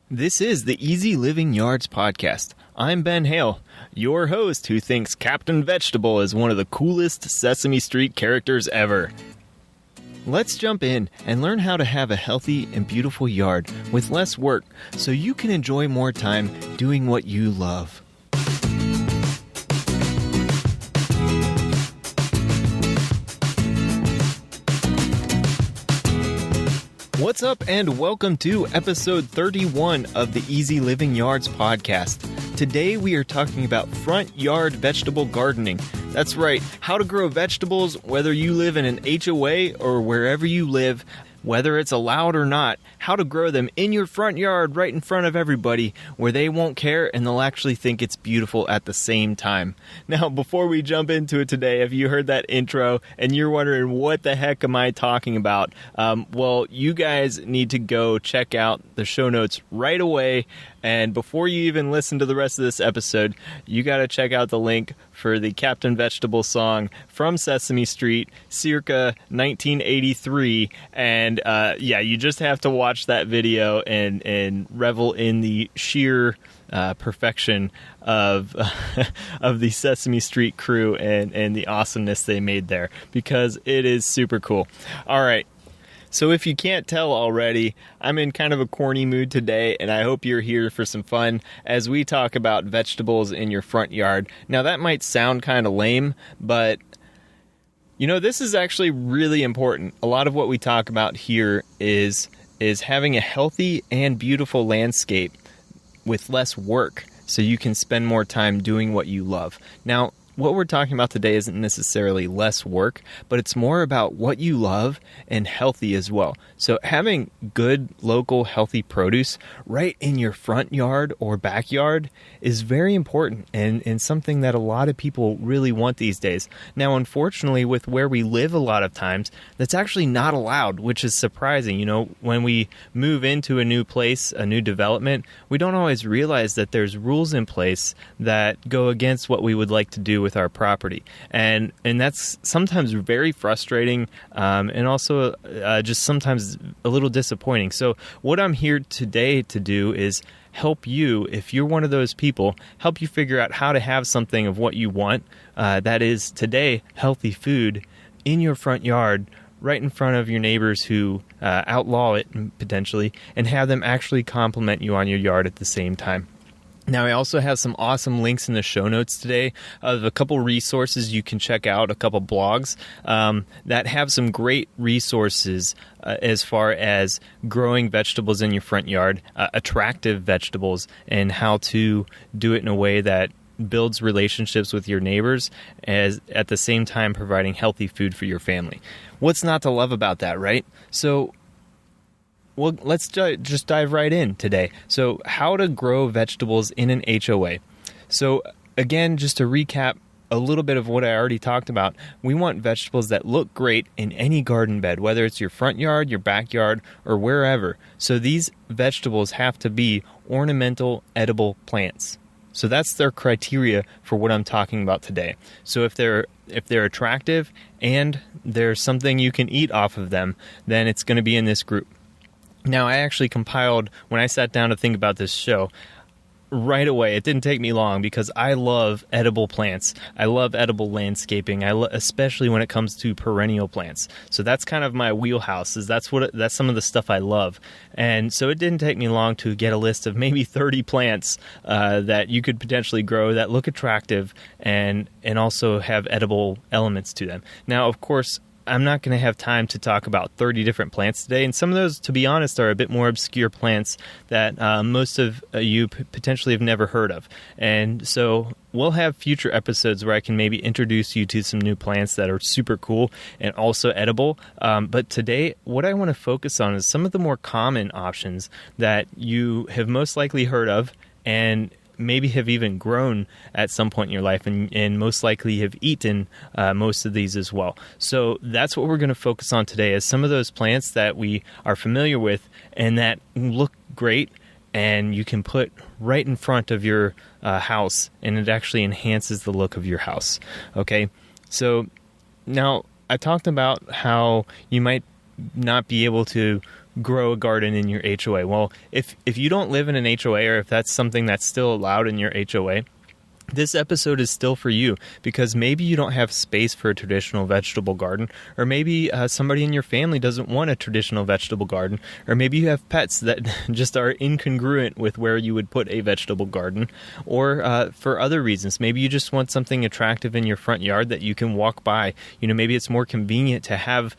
This is the Easy Living Yards podcast. I'm Ben Hale, your host who thinks Captain Vegetable is one of the coolest Sesame Street characters ever. Let's jump in and learn how to have a healthy and beautiful yard with less work so you can enjoy more time doing what you love. What's up and welcome to episode 31 of the Easy Living Yards podcast. Today we are talking about front yard vegetable gardening. That's right, how to grow vegetables whether you live in an HOA or wherever you live, whether it's allowed or not, how to grow them in your front yard right in front of everybody where they won't care and they'll actually think it's beautiful at the same time. Now, before we jump into it today, if you heard that intro and you're wondering what the heck am I talking about, well, you guys need to go check out the show notes right away. And before you even listen to the rest of this episode, you got to check out the link for the Captain Vegetable song from Sesame Street, circa 1983. And you just have to watch that video and revel in the sheer perfection of of the Sesame Street crew and the awesomeness they made there, because it is super cool. All right. So if you can't tell already, I'm in kind of a corny mood today, and I hope you're here for some fun as we talk about vegetables in your front yard. Now, that might sound kind of lame, but this is actually really important. A lot of what we talk about here is having a healthy and beautiful landscape with less work so you can spend more time doing what you love. Now, what we're talking about today isn't necessarily less work, but it's more about what you love and healthy as well. So having good, local, healthy produce right in your front yard or backyard is very important and something that a lot of people really want these days. Now, unfortunately, with where we live a lot of times, that's actually not allowed, which is surprising. When we move into a new place, a new development, we don't always realize that there's rules in place that go against what we would like to do with our property, and that's sometimes very frustrating, and also just sometimes a little disappointing. So what I'm here today to do is help you, if you're one of those people, help you figure out how to have something of what you want, that is today healthy food in your front yard right in front of your neighbors who outlaw it potentially, and have them actually compliment you on your yard at the same time. Now, I also have some awesome links in the show notes today of a couple resources you can check out, a couple blogs that have some great resources as far as growing vegetables in your front yard, attractive vegetables, and how to do it in a way that builds relationships with your neighbors as at the same time providing healthy food for your family. What's not to love about that, right? So, well, let's just dive right in today. So, how to grow vegetables in an HOA. So, again, just to recap a little bit of what I already talked about, we want vegetables that look great in any garden bed, whether it's your front yard, your backyard, or wherever. So, these vegetables have to be ornamental, edible plants. So, that's their criteria for what I'm talking about today. So, if they're attractive and there's something you can eat off of them, then it's going to be in this group. Now, I actually compiled, when I sat down to think about this show, right away, it didn't take me long because I love edible plants. I love edible landscaping, especially when it comes to perennial plants. So that's kind of my wheelhouse, that's some of the stuff I love. And so it didn't take me long to get a list of maybe 30 plants that you could potentially grow that look attractive and also have edible elements to them. Now, of course, I'm not going to have time to talk about 30 different plants today, and some of those, to be honest, are a bit more obscure plants that most of you potentially have never heard of. And so we'll have future episodes where I can maybe introduce you to some new plants that are super cool and also edible. But today, what I want to focus on is some of the more common options that you have most likely heard of and maybe have even grown at some point in your life and most likely have eaten most of these as well. So that's what we're going to focus on today, is some of those plants that we are familiar with and that look great and you can put right in front of your house, and it actually enhances the look of your house. Okay, so now I talked about how you might not be able to grow a garden in your HOA. Well, if you don't live in an HOA, or if that's something that's still allowed in your HOA, this episode is still for you, because maybe you don't have space for a traditional vegetable garden, or maybe somebody in your family doesn't want a traditional vegetable garden, or maybe you have pets that just are incongruent with where you would put a vegetable garden, or for other reasons. Maybe you just want something attractive in your front yard that you can walk by. Maybe it's more convenient to have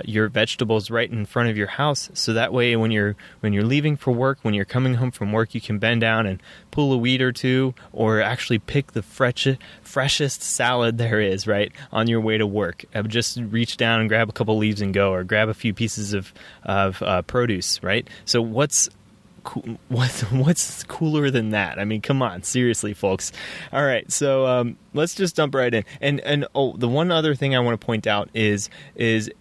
your vegetables right in front of your house, so that way when you're leaving for work, when you're coming home from work, you can bend down and pull a weed or two, or actually pick the freshest salad there is, right, on your way to work. Just reach down and grab a couple leaves and go, or grab a few pieces of produce, right? So what's cooler than that? I mean, come on, seriously, folks. All right, so let's just jump right in. And the one other thing I want to point out is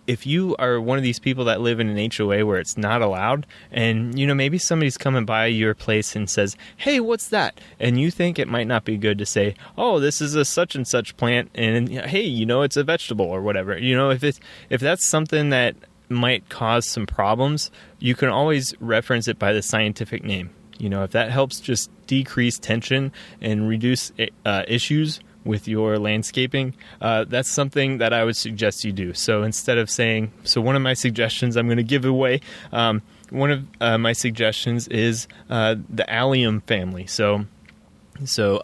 if you are one of these people that live in an HOA where it's not allowed, and maybe somebody's coming by your place and says, "Hey, what's that?" and you think it might not be good to say, "Oh, this is a such and such plant, and hey, it's a vegetable," or whatever. If that's something that might cause some problems, you can always reference it by the scientific name. If that helps just decrease tension and reduce issues with your landscaping, that's something that I would suggest you do. So instead of saying, one of my suggestions I'm going to give away, one of my suggestions is the allium family. So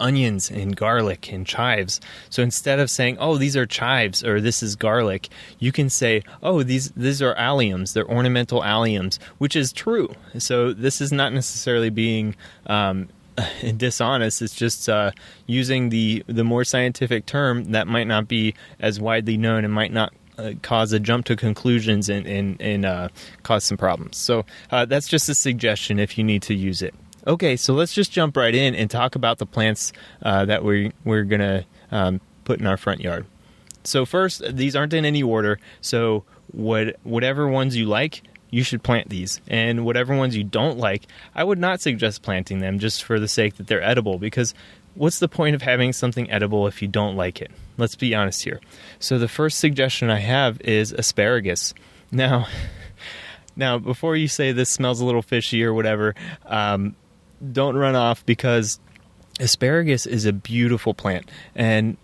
onions and garlic and chives. So instead of saying, "Oh, these are chives," or "This is garlic," you can say, "Oh, these are alliums. They're ornamental alliums," which is true. So this is not necessarily being dishonest. It's just using the more scientific term that might not be as widely known and might not cause a jump to conclusions and cause some problems. So that's just a suggestion if you need to use it. Okay, so let's just jump right in and talk about the plants that we're going to put in our front yard. So first, these aren't in any order, so whatever ones you like, you should plant these. And whatever ones you don't like, I would not suggest planting them just for the sake that they're edible, because what's the point of having something edible if you don't like it? Let's be honest here. So the first suggestion I have is asparagus. Now, before you say this smells a little fishy or whatever, don't run off, because asparagus is a beautiful plant, and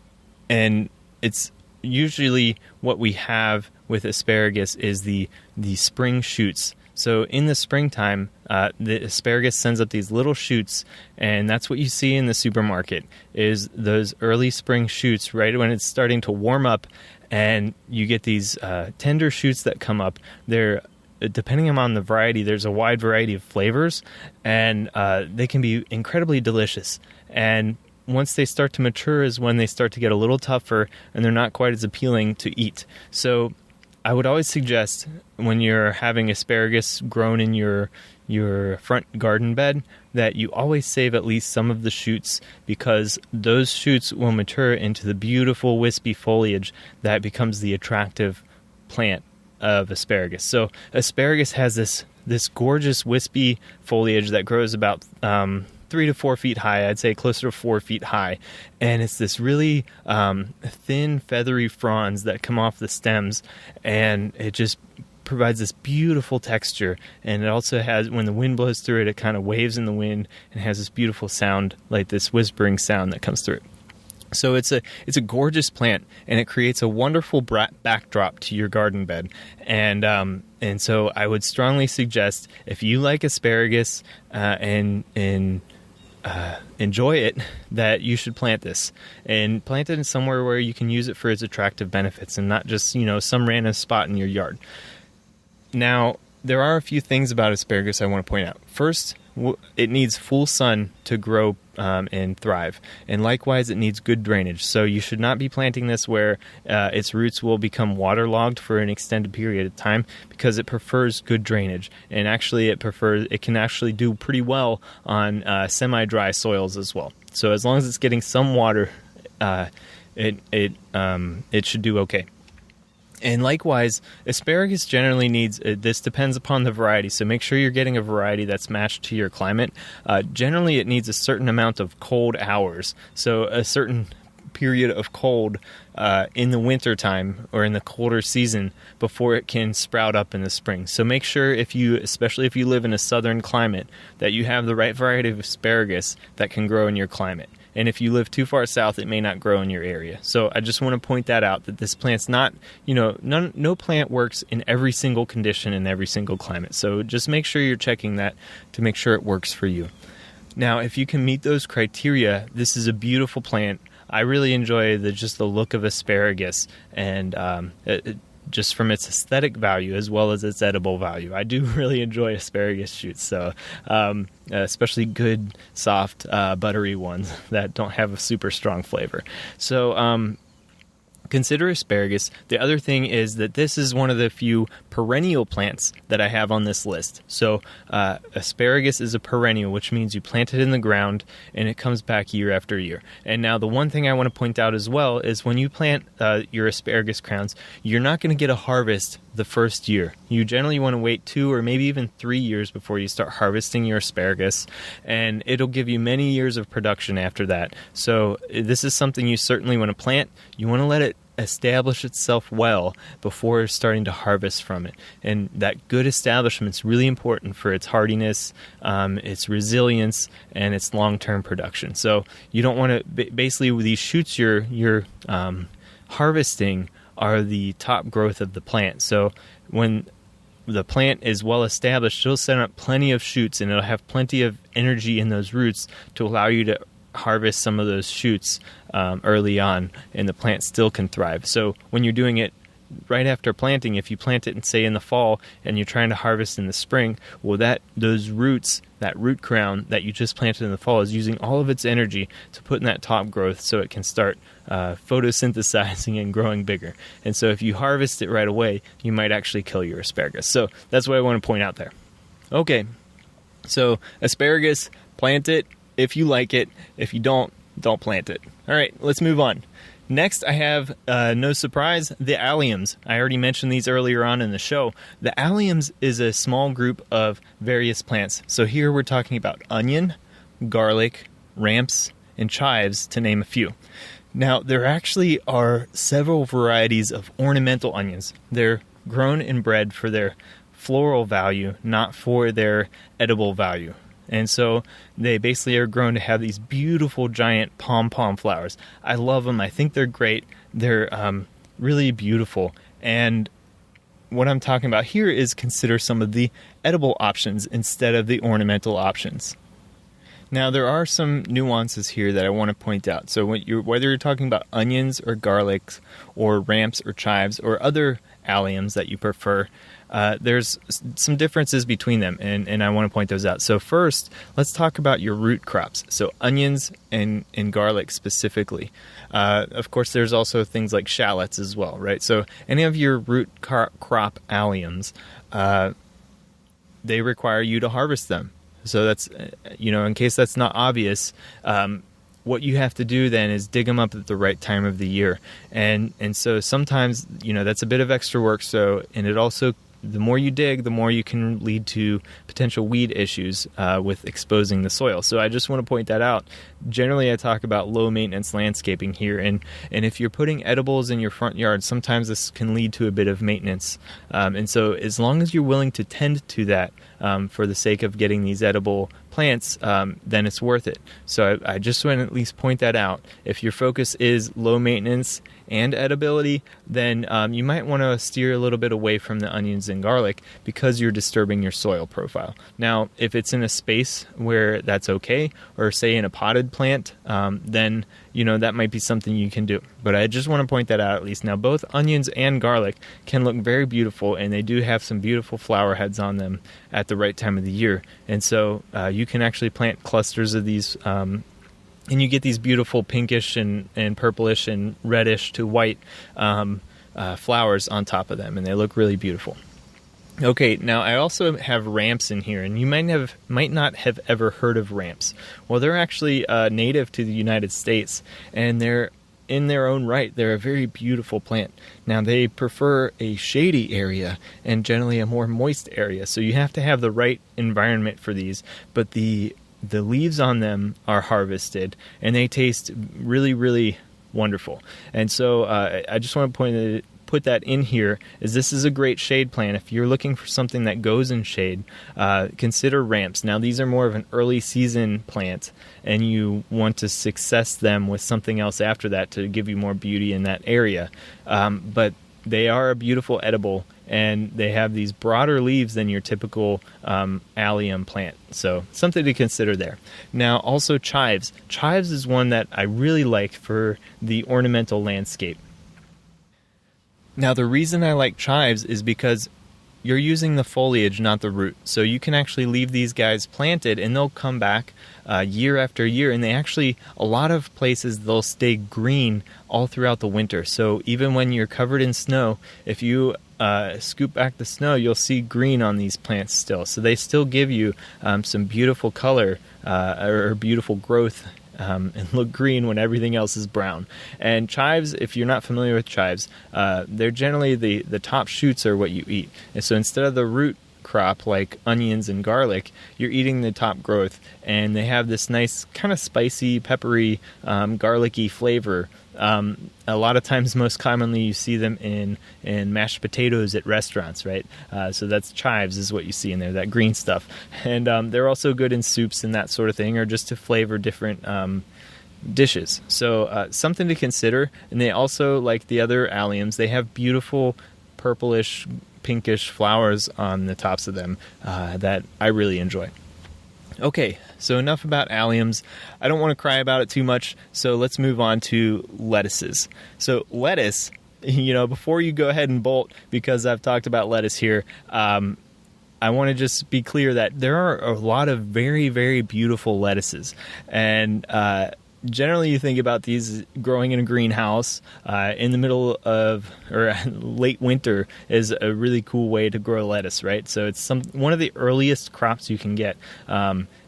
it's usually what we have with asparagus is the spring shoots. So in the springtime, the asparagus sends up these little shoots, and that's what you see in the supermarket, is those early spring shoots right when it's starting to warm up, and you get these tender shoots that come up. They're, depending on the variety, there's a wide variety of flavors, and they can be incredibly delicious. And once they start to mature is when they start to get a little tougher, and they're not quite as appealing to eat. So I would always suggest, when you're having asparagus grown in your front garden bed, that you always save at least some of the shoots, because those shoots will mature into the beautiful wispy foliage that becomes the attractive plant of asparagus. So asparagus has this gorgeous wispy foliage that grows about 3 to 4 feet high. I'd say closer to 4 feet high, and it's this really thin, feathery fronds that come off the stems, and it just provides this beautiful texture. And it also has, when the wind blows through it, it kind of waves in the wind and has this beautiful sound, like this whispering sound that comes through it. So it's a gorgeous plant, and it creates a wonderful backdrop to your garden bed. And so I would strongly suggest, if you like asparagus and enjoy it, that you should plant this, and plant it in somewhere where you can use it for its attractive benefits, and not just some random spot in your yard. Now, there are a few things about asparagus I want to point out. First, it needs full sun to grow and thrive, and likewise it needs good drainage. So you should not be planting this where its roots will become waterlogged for an extended period of time, because it prefers good drainage, and actually it can actually do pretty well on semi-dry soils as well. So as long as it's getting some water, it should do okay. And likewise, asparagus generally needs, this depends upon the variety, so make sure you're getting a variety that's matched to your climate. Generally, it needs a certain amount of cold hours, so a certain period of cold in the wintertime or in the colder season before it can sprout up in the spring. So make sure, especially if you live in a southern climate, that you have the right variety of asparagus that can grow in your climate. And if you live too far south, it may not grow in your area. So I just want to point that out, that this plant's not, no plant works in every single condition in every single climate. So just make sure you're checking that to make sure it works for you. Now, if you can meet those criteria, this is a beautiful plant. I really enjoy the look of asparagus, and just from its aesthetic value as well as its edible value. I do really enjoy asparagus shoots, so especially good, soft, buttery ones that don't have a super strong flavor. So consider asparagus. The other thing is that this is one of the few perennial plants that I have on this list. So asparagus is a perennial, which means you plant it in the ground and it comes back year after year. And now the one thing I want to point out as well is when you plant your asparagus crowns, you're not going to get a harvest the first year. You generally want to wait 2 or maybe even 3 years before you start harvesting your asparagus, and it'll give you many years of production after that. So this is something you certainly want to plant. You want to let it establish itself well before starting to harvest from it. And that good establishment is really important for its hardiness, its resilience, and its long-term production. So you don't want to, basically these shoots you're harvesting are the top growth of the plant. So when the plant is well established, it'll send up plenty of shoots, and it'll have plenty of energy in those roots to allow you to harvest some of those shoots early on, and the plant still can thrive. So when you're doing it right after planting, if you plant it, say in the fall, and you're trying to harvest in the spring, well, those roots, that root crown that you just planted in the fall, is using all of its energy to put in that top growth so it can start photosynthesizing and growing bigger. And so if you harvest it right away, you might actually kill your asparagus. So that's what I want to point out there. Okay, so asparagus, plant it if you like it. If you don't plant it. All right, let's move on. Next, I have, no surprise, the alliums. I already mentioned these earlier on in the show. The alliums is a small group of various plants. So here we're talking about onion, garlic, ramps, and chives, to name a few. Now, there actually are several varieties of ornamental onions. They're grown and bred for their floral value, not for their edible value. And so they basically are grown to have these beautiful giant pom-pom flowers. I love them. I think they're great. They're really beautiful. And what I'm talking about here is consider some of the edible options instead of the ornamental options. Now, there are some nuances here that I want to point out. So whether you're talking about onions or garlics or ramps or chives or other alliums that you prefer, there's some differences between them, and I want to point those out. So first, let's talk about your root crops. So onions and garlic specifically. Of course, there's also things like shallots as well, right? So any of your root crop alliums, they require you to harvest them. So that's, in case that's not obvious, what you have to do then is dig them up at the right time of the year. And so sometimes, that's a bit of extra work. So, and it also, the more you dig, the more you can lead to potential weed issues with exposing the soil. So I just want to point that out. Generally, I talk about low maintenance landscaping here, and if you're putting edibles in your front yard, sometimes this can lead to a bit of maintenance. And so as long as you're willing to tend to that for the sake of getting these edible plants, then it's worth it. So I just want to at least point that out. If your focus is low maintenance and edibility, then you might want to steer a little bit away from the onions and garlic because you're disturbing your soil profile. Now, if it's in a space where that's okay, or say in a potted plant, then that might be something you can do. But I just want to point that out at least. Now, both onions and garlic can look very beautiful, and they do have some beautiful flower heads on them at the right time of the year. And so you can actually plant clusters of these, and you get these beautiful pinkish and purplish and reddish to white flowers on top of them, and they look really beautiful. Okay, now I also have ramps in here, and you might not have ever heard of ramps. Well, they're actually native to the United States, and they're in their own right. They're a very beautiful plant. Now, they prefer a shady area and generally a more moist area, so you have to have the right environment for these, but the leaves on them are harvested, and they taste really, really wonderful. And so I just want to put that in here, is this is a great shade plant. If you're looking for something that goes in shade, consider ramps. Now these are more of an early season plant, and you want to success them with something else after that to give you more beauty in that area. But they are a beautiful edible, and they have these broader leaves than your typical allium plant. So something to consider there. Now also chives. Chives is one that I really like for the ornamental landscape. Now, the reason I like chives is because you're using the foliage, not the root. So you can actually leave these guys planted, and they'll come back year after year. And they actually, a lot of places, they'll stay green all throughout the winter. So even when you're covered in snow, if you scoop back the snow, you'll see green on these plants still. So they still give you some beautiful color or beautiful growth and look green when everything else is brown. And chives, if you're not familiar with chives, they're generally the top shoots are what you eat. And so instead of the root crop like onions and garlic, you're eating the top growth, and they have this nice kind of spicy, peppery, garlicky flavor. A lot of times, most commonly, you see them in mashed potatoes at restaurants, right? So that's chives is what you see in there, that green stuff. And they're also good in soups and that sort of thing, or just to flavor different dishes. So something to consider. And they also, like the other alliums, they have beautiful purplish, pinkish flowers on the tops of them that I really enjoy. Okay, so enough about alliums. I don't want to cry about it too much, so let's move on to lettuces. So lettuce, before you go ahead and bolt, because I've talked about lettuce here, I want to just be clear that there are a lot of very, very beautiful lettuces. And generally you think about these growing in a greenhouse in the middle of, or late winter is a really cool way to grow lettuce, right? So it's one of the earliest crops you can get,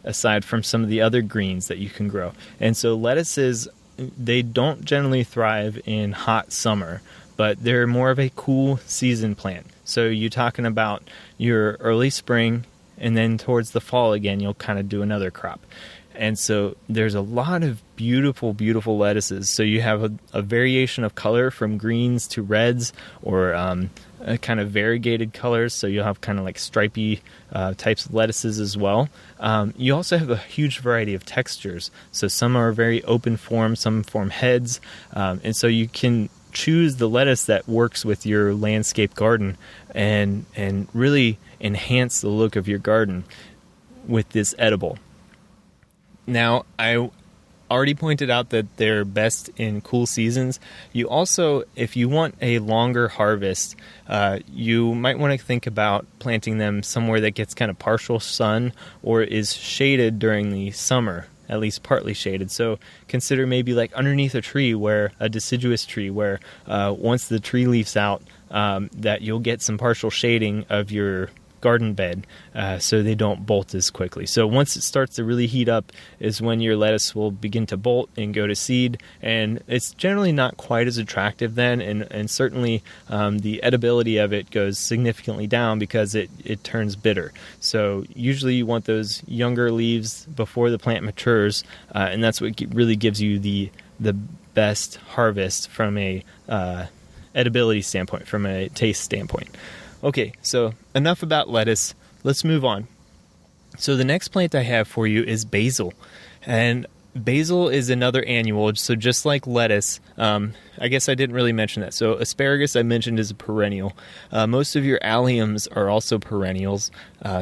aside from some of the other greens that you can grow. And so lettuces, they don't generally thrive in hot summer, but they're more of a cool season plant. So you're talking about your early spring, and then towards the fall again, you'll kind of do another crop. And so there's a lot of beautiful, beautiful lettuces. So you have a variation of color from greens to reds, or a kind of variegated colors. So you'll have kind of like stripy types of lettuces as well. You also have a huge variety of textures. So some are very open form, some form heads. And so you can choose the lettuce that works with your landscape garden and really enhance the look of your garden with this edible. Now, I already pointed out that they're best in cool seasons. You also, if you want a longer harvest, you might want to think about planting them somewhere that gets kind of partial sun or is shaded during the summer, at least partly shaded. So consider maybe like underneath a tree, where a deciduous tree, where once the tree leaves out, that you'll get some partial shading of your garden bed, so they don't bolt as quickly. So once it starts to really heat up is when your lettuce will begin to bolt and go to seed, and it's generally not quite as attractive then, and certainly the edibility of it goes significantly down because it turns bitter. So usually you want those younger leaves before the plant matures, and that's what really gives you the best harvest from a edibility standpoint, from a taste standpoint. Okay, so enough about lettuce. Let's move on. So the next plant I have for you is basil. And basil is another annual, so just like lettuce, I guess I didn't really mention that. So asparagus I mentioned is a perennial. Most of your alliums are also perennials,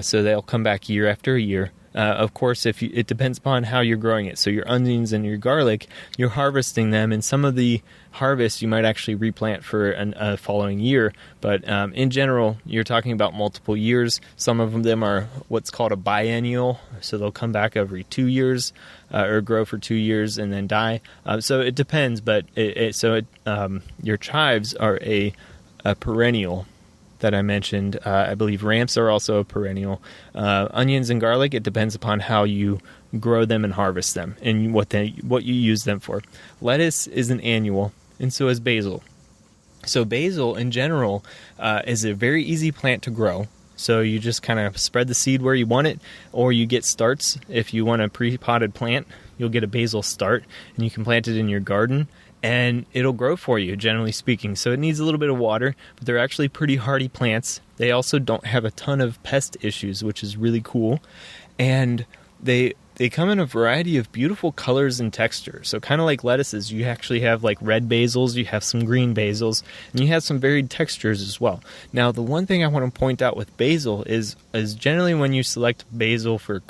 so they'll come back year after year. Of course, it depends upon how you're growing it. So your onions and your garlic, you're harvesting them, and some of the harvest you might actually replant for a following year. But in general, you're talking about multiple years. Some of them are what's called a biennial, so they'll come back every 2 years or grow for 2 years and then die. So it depends, but your chives are a perennial that I mentioned. I believe ramps are also a perennial. Onions and garlic, it depends upon how you grow them and harvest them and what you use them for. Lettuce is an annual, and so is basil. So basil in general is a very easy plant to grow. So you just kind of spread the seed where you want it, or you get starts. If you want a pre-potted plant, you'll get a basil start, and you can plant it in your garden. and it'll grow for you, generally speaking. So it needs a little bit of water, but they're actually pretty hardy plants. They also don't have a ton of pest issues, which is really cool. And they come in a variety of beautiful colors and textures. So kind of like lettuces, you actually have like red basils, you have some green basils, and you have some varied textures as well. Now, the one thing I want to point out with basil is generally when you select basil for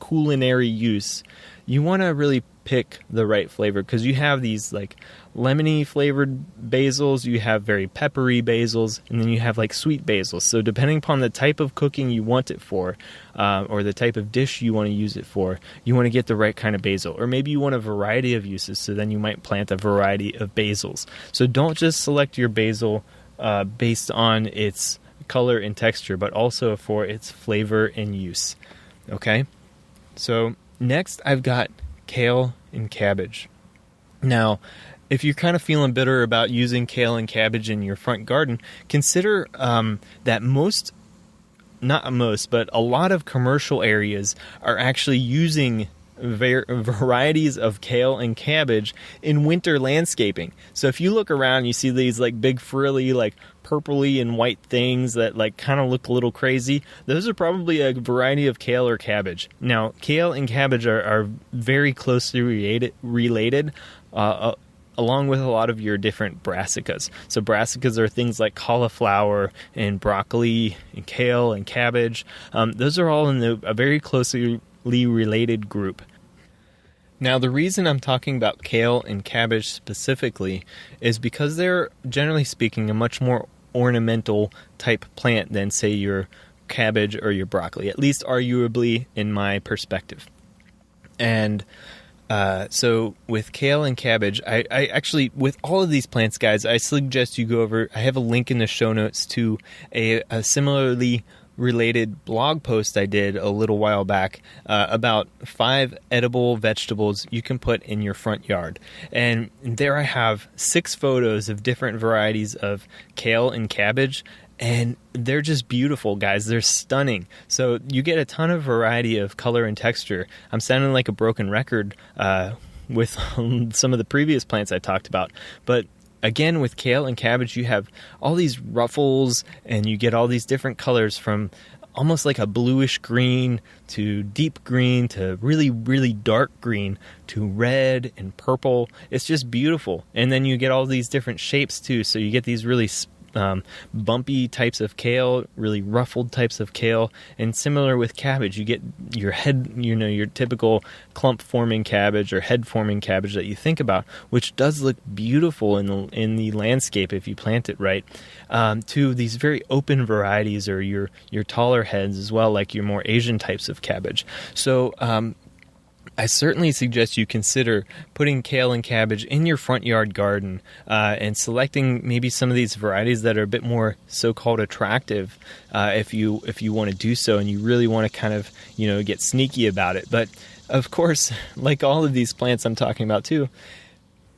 culinary use, you want to really pick the right flavor, because you have these like lemony flavored basils, you have very peppery basils, and then you have like sweet basils. So depending upon the type of cooking you want it for, or the type of dish you want to use it for, you want to get the right kind of basil. Or maybe you want a variety of uses, so then you might plant a variety of basils. So don't just select your basil based on its color and texture, but also for its flavor and use. Okay? So next I've got kale and cabbage. Now, if you're kind of feeling bitter about using kale and cabbage in your front garden, consider that but a lot of commercial areas are actually using varieties of kale and cabbage in winter landscaping. So if you look around, you see these like big frilly, like purpley and white things that like kind of look a little crazy. Those are probably a variety of kale or cabbage. Now, kale and cabbage are very closely related along with a lot of your different brassicas. So brassicas are things like cauliflower and broccoli and kale and cabbage. Those are all in a very closely related group. Now, the reason I'm talking about kale and cabbage specifically is because they're, generally speaking, a much more ornamental type plant than, say, your cabbage or your broccoli, at least arguably in my perspective. And so with kale and cabbage, I actually, with all of these plants, guys, I suggest you go over, I have a link in the show notes to a similarly related blog post I did a little while back about 5 edible vegetables you can put in your front yard. And there I have 6 photos of different varieties of kale and cabbage, and they're just beautiful, guys. They're stunning. So you get a ton of variety of color and texture. I'm sounding like a broken record with some of the previous plants I talked about, but again, with kale and cabbage, you have all these ruffles, and you get all these different colors from almost like a bluish green to deep green to really, really dark green to red and purple. It's just beautiful. And then you get all these different shapes too. So you get these really bumpy types of kale, really ruffled types of kale, and similar with cabbage, you get your head, your typical clump forming cabbage or head forming cabbage that you think about, which does look beautiful in the landscape if you plant it right, to these very open varieties or your taller heads as well, like your more Asian types of cabbage. So I certainly suggest you consider putting kale and cabbage in your front yard garden and selecting maybe some of these varieties that are a bit more so-called attractive if you want to do so and you really want to kind of get sneaky about it. But of course, like all of these plants I'm talking about too,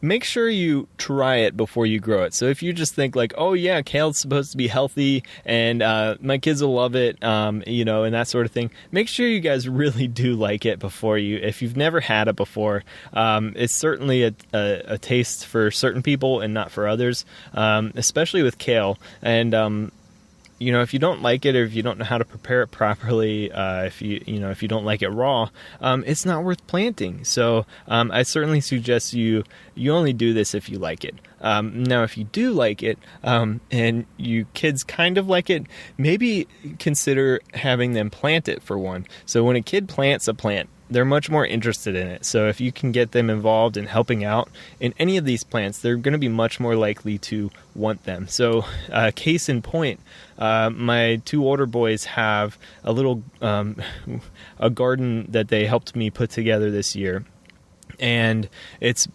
make sure you try it before you grow it. So if you just think like, oh yeah, kale's supposed to be healthy and my kids will love it, and that sort of thing, make sure you guys really do like it before if you've never had it before. It's certainly a taste for certain people and not for others, especially with kale. And if you don't like it, or if you don't know how to prepare it properly, if you don't like it raw, it's not worth planting. So I certainly suggest you only do this if you like it. Now, if you do like it, and you kids kind of like it, maybe consider having them plant it for one. So when a kid plants a plant, they're much more interested in it. So if you can get them involved in helping out in any of these plants, they're going to be much more likely to want them. So case in point, my 2 older boys have a little a garden that they helped me put together this year. And it's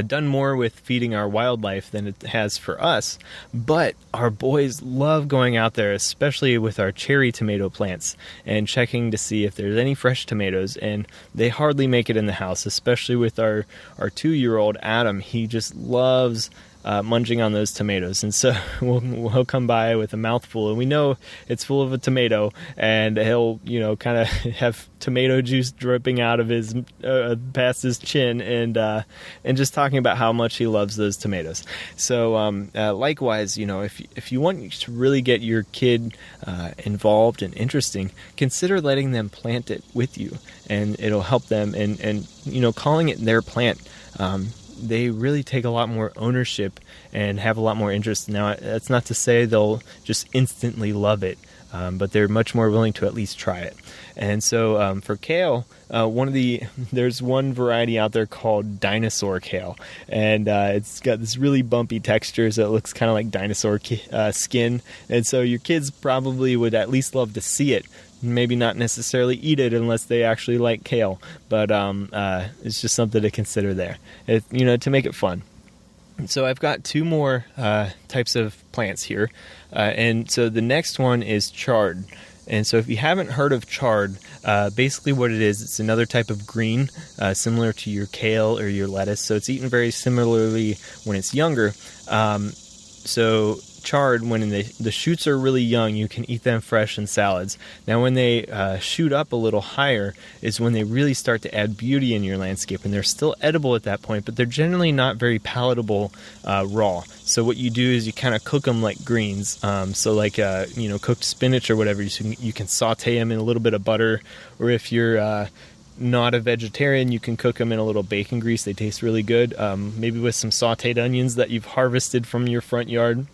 done more with feeding our wildlife than it has for us, but our boys love going out there, especially with our cherry tomato plants, and checking to see if there's any fresh tomatoes, and they hardly make it in the house, especially with our 2-year-old Adam. He just loves munching on those tomatoes. And so he'll come by with a mouthful, and we know it's full of a tomato, and he'll, kind of have tomato juice dripping out of his past his chin, and just talking about how much he loves those tomatoes. So likewise, if you want to really get your kid involved and interesting, consider letting them plant it with you, and it'll help them. And calling it their plant, they really take a lot more ownership and have a lot more interest. Now, that's not to say they'll just instantly love it, but they're much more willing to at least try it. And so for kale, there's one variety out there called Dinosaur Kale, and it's got this really bumpy texture, so it looks kind of like dinosaur skin. And so your kids probably would at least love to see it. Maybe not necessarily eat it unless they actually like kale, but it's just something to consider there, to make it fun. So I've got two more types of plants here, and so the next one is chard. And so if you haven't heard of chard, basically what it is, it's another type of green, similar to your kale or your lettuce. So it's eaten very similarly when it's younger. So chard, when the shoots are really young, you can eat them fresh in salads. Now when they shoot up a little higher is when they really start to add beauty in your landscape, and they're still edible at that point, but they're generally not very palatable raw. So what you do is you kind of cook them like greens. So like cooked spinach or whatever, you can saute them in a little bit of butter, or if you're not a vegetarian, you can cook them in a little bacon grease. They taste really good, maybe with some sauteed onions that you've harvested from your front yard.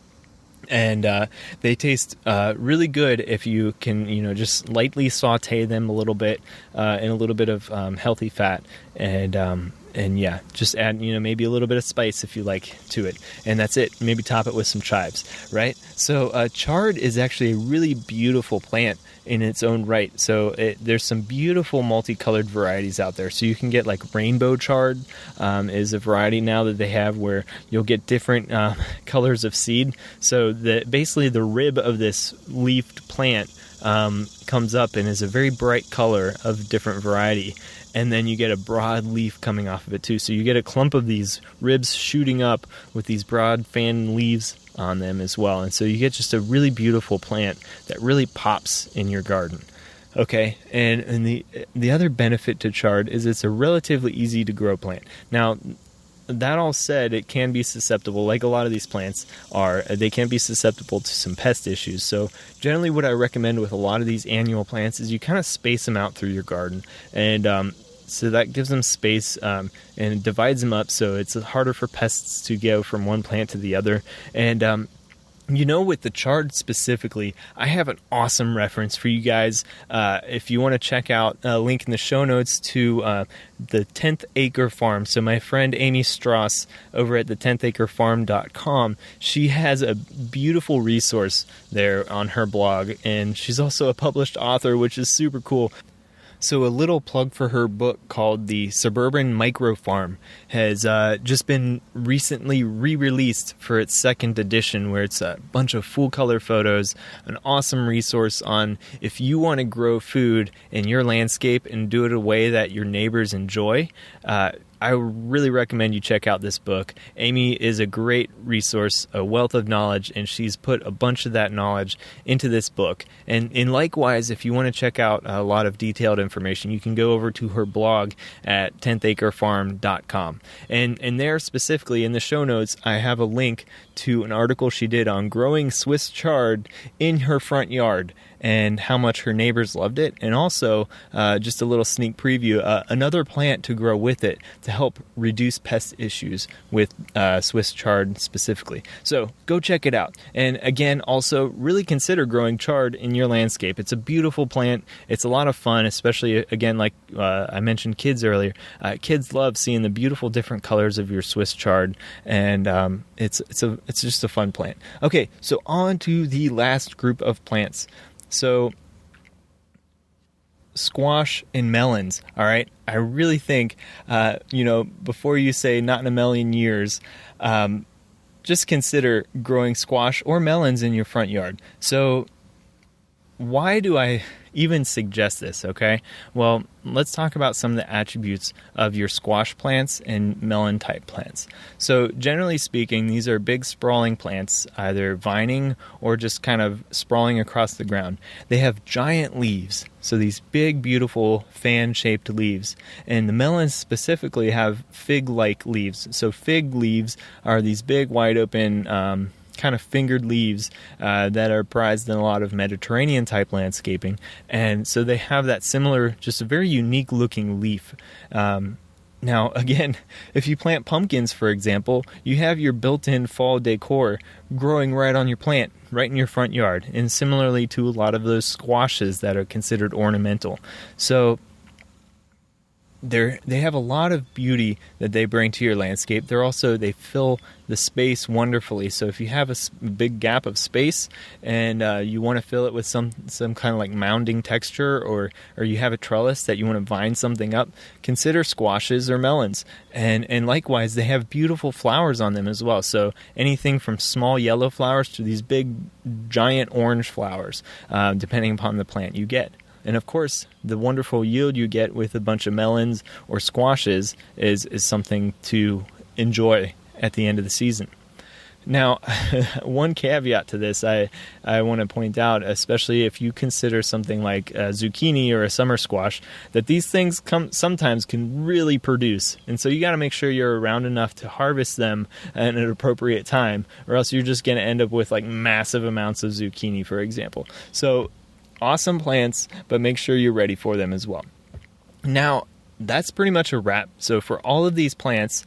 And they taste really good if you can, just lightly saute them a little bit in a little bit of healthy fat, and yeah, just add, maybe a little bit of spice if you like to it, and that's it. Maybe top it with some chives, right? So chard is actually a really beautiful plant in its own right. So there's some beautiful multicolored varieties out there. So you can get like rainbow chard is a variety now that they have where you'll get different colors of seed. So basically the rib of this leafed plant comes up and is a very bright color of different variety. And then you get a broad leaf coming off of it too. So you get a clump of these ribs shooting up with these broad fan leaves on them as well. And so you get just a really beautiful plant that really pops in your garden. Okay, and the other benefit to chard is it's a relatively easy to grow plant. Now, that all said, it can be susceptible, like a lot of these plants are, they can be susceptible to some pest issues. So generally what I recommend with a lot of these annual plants is you kind of space them out through your garden. And so that gives them space and it divides them up so it's harder for pests to go from one plant to the other. And with the chard specifically, I have an awesome reference for you guys. If you want to check out a link in the show notes to the 10th Acre Farm. So my friend Amy Strauss over at the 10thacrefarm.com, she has a beautiful resource there on her blog. And she's also a published author, which is super cool. So a little plug for her book called The Suburban Micro Farm has just been recently re-released for its second edition, where it's a bunch of full-color photos, an awesome resource on if you want to grow food in your landscape and do it a way that your neighbors enjoy. I really recommend you check out this book. Amy is a great resource, a wealth of knowledge, and she's put a bunch of that knowledge into this book. And likewise, if you want to check out a lot of detailed information, you can go over to her blog at 10thacrefarm.com. And there specifically in the show notes, I have a link to an article she did on growing Swiss chard in her front yard and how much her neighbors loved it, and also just a little sneak preview, another plant to grow with it to help reduce pest issues with Swiss chard specifically. So go check it out. And again, also really consider growing chard in your landscape. It's a beautiful plant. It's a lot of fun, especially, again, like I mentioned kids earlier. Kids love seeing the beautiful different colors of your Swiss chard, and it's just a fun plant. Okay, so on to the last group of plants. So, squash and melons, all right? I really think, before you say not in a million years, just consider growing squash or melons in your front yard. So, why do I even suggest this, okay? Well, let's talk about some of the attributes of your squash plants and melon type plants. So generally speaking, these are big sprawling plants, either vining or just kind of sprawling across the ground. They have giant leaves, so these big, beautiful fan-shaped leaves. And the melons specifically have fig-like leaves. So fig leaves are these big, wide-open kind of fingered leaves that are prized in a lot of Mediterranean type landscaping, and so they have that similar, just a very unique looking leaf. Now again, if you plant pumpkins, for example, you have your built-in fall decor growing right on your plant, right in your front yard, and similarly to a lot of those squashes that are considered ornamental. So they have a lot of beauty that they bring to your landscape. They fill the space wonderfully. So if you have a big gap of space and you want to fill it with some kind of like mounding texture, or you have a trellis that you want to vine something up, consider squashes or melons. And likewise, they have beautiful flowers on them as well. So anything from small yellow flowers to these big giant orange flowers, depending upon the plant you get. And of course, the wonderful yield you get with a bunch of melons or squashes is something to enjoy at the end of the season. Now, one caveat to this I want to point out, especially if you consider something like a zucchini or a summer squash, that these things sometimes can really produce. And so you got to make sure you're around enough to harvest them at an appropriate time, or else you're just going to end up with like massive amounts of zucchini, for example. So awesome plants, but make sure you're ready for them as well. Now, that's pretty much a wrap. So for all of these plants,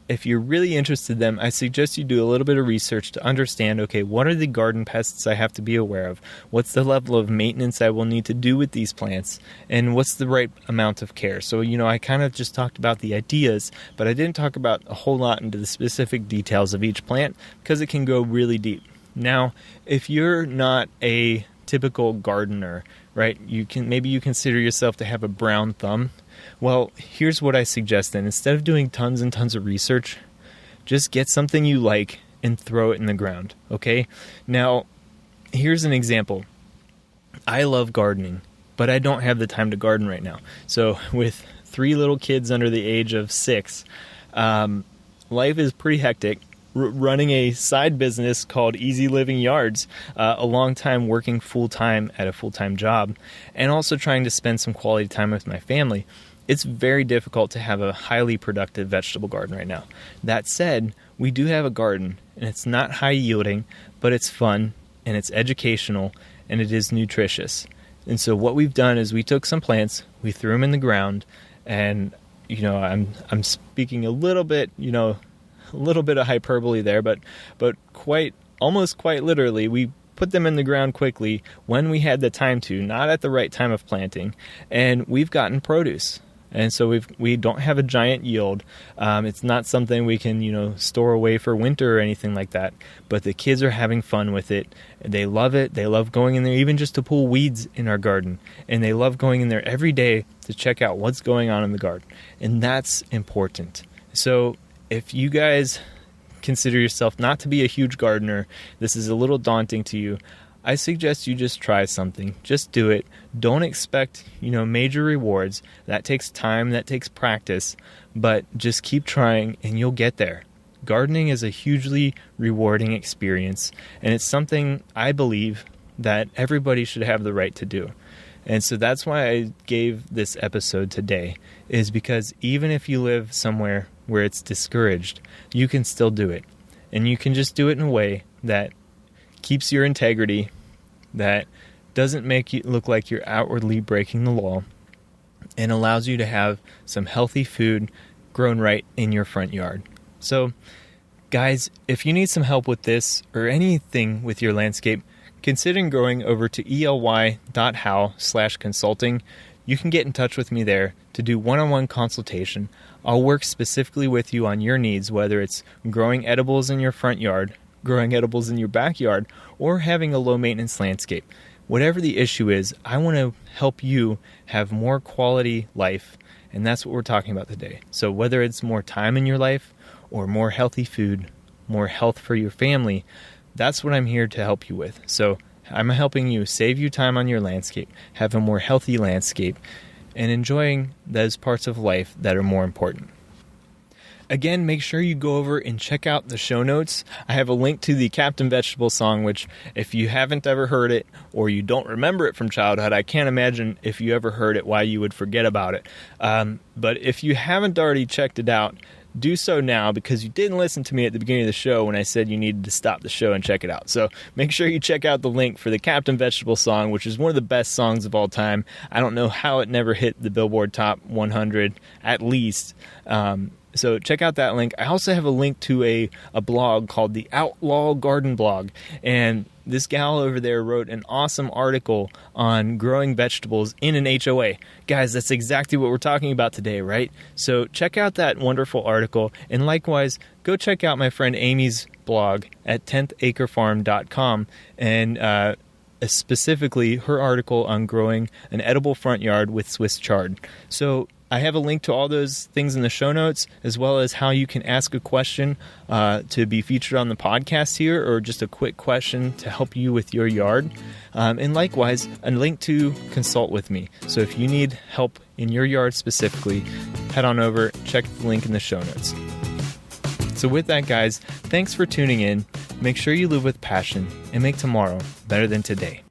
if you're really interested in them, I suggest you do a little bit of research to understand, okay, what are the garden pests I have to be aware of? What's the level of maintenance I will need to do with these plants? And what's the right amount of care? So, I kind of just talked about the ideas, but I didn't talk about a whole lot into the specific details of each plant because it can go really deep. Now, if you're not a typical gardener, right? Maybe you consider yourself to have a brown thumb. Well, here's what I suggest then. Instead of doing tons and tons of research, just get something you like and throw it in the ground, okay? Now, here's an example. I love gardening, but I don't have the time to garden right now. So with 3 little kids under the age of 6, life is pretty hectic. Running a side business called Easy Living Yards, a long time working full-time at a full-time job, and also trying to spend some quality time with my family, it's very difficult to have a highly productive vegetable garden right now. That said, we do have a garden, and it's not high yielding, but it's fun, and it's educational, and it is nutritious. And so what we've done is we took some plants, we threw them in the ground, and I'm speaking a little bit, a little bit of hyperbole there, but almost quite literally, we put them in the ground quickly when we had the time to, not at the right time of planting, and we've gotten produce. And so we don't have a giant yield. It's not something we can, store away for winter or anything like that. But the kids are having fun with it. They love it. They love going in there, even just to pull weeds in our garden. And they love going in there every day to check out what's going on in the garden. And that's important. So if you guys consider yourself not to be a huge gardener, this is a little daunting to you, I suggest you just try something. Just do it. Don't expect, major rewards. That takes time, that takes practice, but just keep trying and you'll get there. Gardening is a hugely rewarding experience, and it's something I believe that everybody should have the right to do. And so that's why I gave this episode today, is because even if you live somewhere where it's discouraged, you can still do it. And you can just do it in a way that keeps your integrity, that doesn't make you look like you're outwardly breaking the law, and allows you to have some healthy food grown right in your front yard. So, guys, if you need some help with this or anything with your landscape, consider going over to ely.how/consulting. You can get in touch with me there to do one-on-one consultation. I'll work specifically with you on your needs, whether it's growing edibles in your front yard, growing edibles in your backyard, or having a low-maintenance landscape. Whatever the issue is, I want to help you have more quality life, and that's what we're talking about today. So whether it's more time in your life or more healthy food, more health for your family, that's what I'm here to help you with. So I'm helping you save you time on your landscape, have a more healthy landscape, and enjoying those parts of life that are more important. Again, make sure you go over and check out the show notes. I have a link to the Captain Vegetable song, which if you haven't ever heard it or you don't remember it from childhood, I can't imagine if you ever heard it why you would forget about it. But if you haven't already checked it out, do so now, because you didn't listen to me at the beginning of the show when I said you needed to stop the show and check it out. So make sure you check out the link for the Captain Vegetable song, which is one of the best songs of all time. I don't know how it never hit the Billboard Top 100 at least. So check out that link. I also have a link to a blog called the Outlaw Garden Blog. And this gal over there wrote an awesome article on growing vegetables in an HOA. Guys, that's exactly what we're talking about today, right? So check out that wonderful article. And likewise, go check out my friend Amy's blog at 10thacrefarm.com. And specifically her article on growing an edible front yard with Swiss chard. So I have a link to all those things in the show notes, as well as how you can ask a question to be featured on the podcast here, or just a quick question to help you with your yard. And likewise, a link to consult with me. So if you need help in your yard specifically, head on over, check the link in the show notes. So with that, guys, thanks for tuning in. Make sure you live with passion and make tomorrow better than today.